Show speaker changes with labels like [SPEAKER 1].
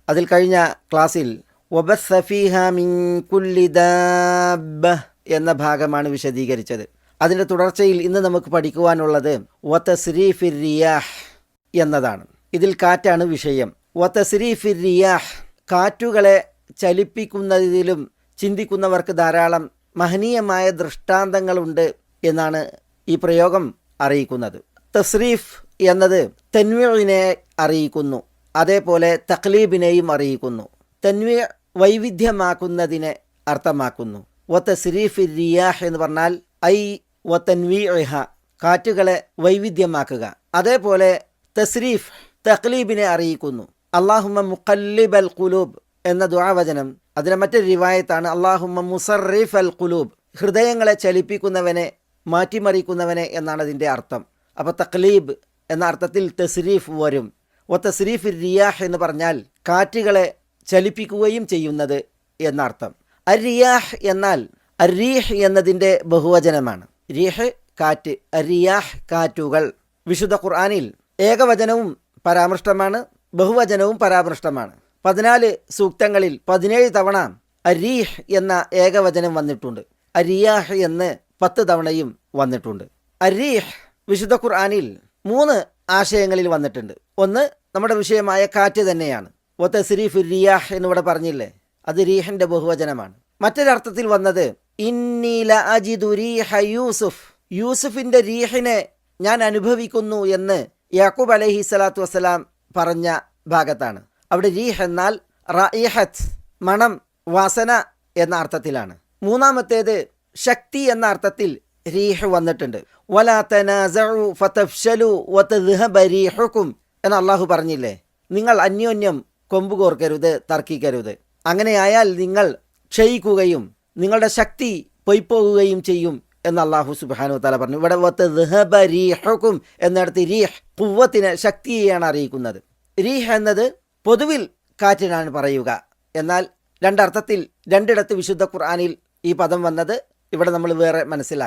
[SPEAKER 1] അതിൽ കഴിഞ്ഞ ക്ലാസ്സിൽ വബസ്സ ഫീഹാ മിൻ കുല്ലി ദാബ്ബ എന്ന ഭാഗമാണ് വിശദീകരിച്ചത്. അതിൻ്റെ തുടർച്ചയിൽ ഇന്ന് നമുക്ക് പഠിക്കുവാനുള്ളത് വതസ്രീഫിർ റിയാഹ് എന്നതാണ്. ഇതിൽ കാറ്റാണ് വിഷയം. വതസ്രീഫിർ റിയാഹ്, കാറ്റുകളെ ചലിപ്പിക്കുന്നതിലും ചിന്തിക്കുന്നവർക്ക് ധാരാളം മഹനീയമായ ദൃഷ്ടാന്തങ്ങളുണ്ട് എന്നാണ് ഈ പ്രയോഗം അറിയിക്കുന്നത്. തസ്രീഫ് എന്നത് തൻവീഇനെ അറിയിക്കുന്നു, അതേപോലെ തഖ്ലീബിനെയും അറിയിക്കുന്നു. തൻവീ വൈവിധ്യമാക്കുന്നതിനെ അർത്ഥമാക്കുന്നു. വതസ്രീഫിർ റിയാഹ് എന്ന് പറഞ്ഞാൽ ഐ വതൻവീഇഹ, കാറ്റുകളെ വൈവിധ്യമാക്കുക. അതേപോലെ തസ്രീഫ് തഖ്ലീബിനെ അറിയിക്കുന്നു. അല്ലാഹുമ്മ മുഖല്ലിബൽ ഖുലൂബ് എന്ന ദുആവചനം, അതിലെ മറ്റൊരു റിവായത്താണ് അല്ലാഹുമ്മ മുസർരിഫൽ ഖുലൂബ്, ഹൃദയങ്ങളെ ചലിപ്പിക്കുന്നവനെ, മാറ്റിമറിക്കുന്നവനെ എന്നാണ് അതിൻ്റെ അർത്ഥം. അപ്പോൾ തഖ്ലീബ് എന്ന അർത്ഥത്തിൽ തസ്രീഫ് വരും. വതസ്രീഫിർ റിയാഹ് എന്ന് പറഞ്ഞാൽ കാറ്റുകളെ ചലിപ്പിക്കുകയും ചെയ്യുന്നത് എന്നർത്ഥം. അരിയാഹ് എന്നാൽ അരീഹ് എന്നതിൻ്റെ ബഹുവചനമാണ്. രീഹ് കാറ്റ്, അരിയാഹ് കാറ്റുകൾ. വിശുദ്ധ ഖുർആനിൽ ഏകവചനവും പരാമൃഷ്ടമാണ്, ബഹുവചനവും പരാമൃഷ്ടമാണ്. 14 സൂക്തങ്ങളിൽ 17 തവണ അരീഹ് എന്ന ഏകവചനം വന്നിട്ടുണ്ട്. അരിയാഹ് എന്ന് 10 തവണയും വന്നിട്ടുണ്ട്. അരീഹ് വിശുദ്ധ ഖുർആനിൽ 3 ആശയങ്ങളിൽ വന്നിട്ടുണ്ട്. ഒന്ന് നമ്മുടെ വിഷയമായ കാറ്റ് തന്നെയാണ്. വതസ്രീഫിർ റിയാഹ് എന്നിവിടെ പറഞ്ഞില്ലേ, അത് റീഹിൻ്റെ ബഹുവചനമാണ്. മറ്റൊരർത്ഥത്തിൽ വന്നത് ഇന്നി ലഅജിദു റീഹ യൂസുഫ്, യൂസുഫിൻ്റെ റീഹിനെ ഞാൻ അനുഭവിക്കുന്നു എന്ന് യാക്കൂബ് അലൈഹി സ്വലാത്തു വസ്സലാം പറഞ്ഞ ഭാഗത്താണ്. അവിടെ റീഹ് എന്നാൽ റഈഹത്ത്, മണം, വാസന എന്ന അർത്ഥത്തിലാണ്. മൂന്നാമത്തേത് ശക്തി എന്ന അർത്ഥത്തിൽ റീഹ് വന്നിട്ടുണ്ട്. വലാ തനാസഉ ഫതഫ്ശലു വതദ്ഹബ റീഹുകും എന്ന് അള്ളാഹു പറഞ്ഞില്ലേ, നിങ്ങൾ അന്യോന്യം കൊമ്പുകോർക്കരുത്, തർക്കിക്കരുത്. അങ്ങനെയായാൽ നിങ്ങൾ ക്ഷയിക്കുകയും നിങ്ങളുടെ ശക്തി പൊയ്പോകുകയും ചെയ്യും എന്ന് അള്ളാഹു സുബ്ഹാനഹു വതആല പറഞ്ഞു. ഇവിടെ വതദ്ഹബ റീഹുകും എന്നിടത്ത് റീഹ് ഖുവ്വത്തിനെ, ശക്തിയെയാണ് അറിയിക്കുന്നത്. റീഹ് എന്നത് പൊതുവിൽ കാറ്റിനാണ് പറയുക. എന്നാൽ രണ്ടർത്ഥത്തിൽ രണ്ടിടത്ത് വിശുദ്ധ ഖുർആനിൽ ഈ പദം വന്നത് ഇവിടെ നമ്മൾ വേറെ മനസ്സിലാക്കി.